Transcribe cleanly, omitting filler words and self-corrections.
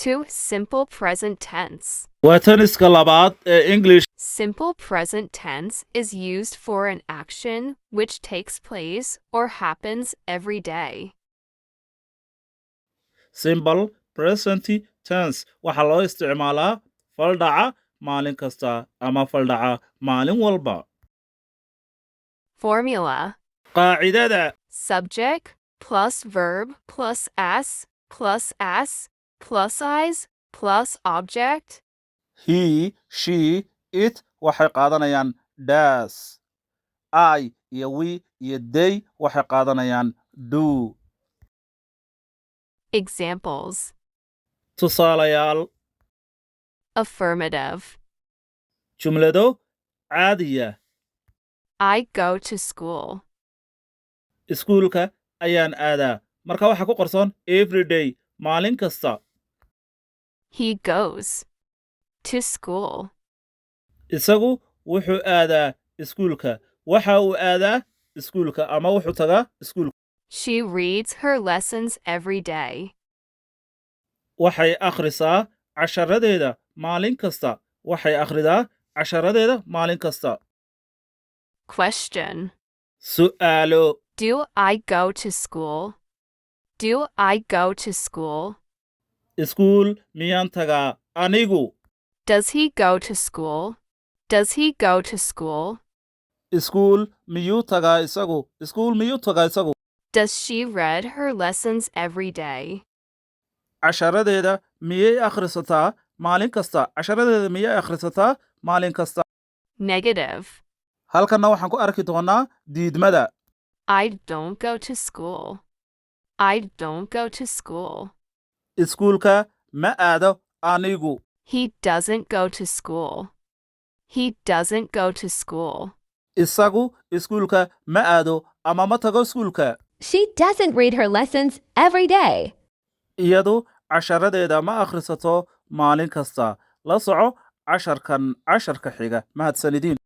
to simple present tense. waa taniska labaad ee English. Simple present tense is used for an action which takes place or happens every day. Simple present tense waxaa loo isticmaalaa fal dhaca maalin kasta ama fal dhaca maalin walba. Formula: qaacidada subject plus verb plus s plus s plus is plus object. he, she, it waxay qaadanayaan does. I iyo we iyo they waxay qaadanayaan do. Examples: tusaalayaal affirmative. jumlado caadiya. I go to school. iskuulka ayaan aadaa. marka waxa ku qorsoon every day maalin kasta. He goes to school. isagu wuxuu aadaa iskuulka. waxa uu aadaa iskuulka ama wuxuu tagaa iskuulka. She reads her lessons every day. waxay akhrisaa casharadeeda maalin kasta. waxay akhridaa casharadeeda maalin kasta. Question: su'aalo. Do I go to school? Do I go to school? iskuul miyaan tagaa anigu? Does he go to school? Does he go to school? iskuul miyuu tagaa isagu? iskuul miyuu tagaa isagu? Does she read her lessons every day? casharadeeda miyay akhrisataa maalin kasta? casharadeeda miyay akhrisataa maalin kasta? Negative. halkanna waxaan ku arki doonaa diidmada. I don't go to school. I don't go to school. iskuulka ma aado anigu. He doesn't go to school. He doesn't go to school. isagu iskuulka ma aado ama ma tago iskuulka. She doesn't read her lessons every day. iyadu casharadeeda ma akhrisato maalin kasta. la soco casharka xiga. mahadsanidin.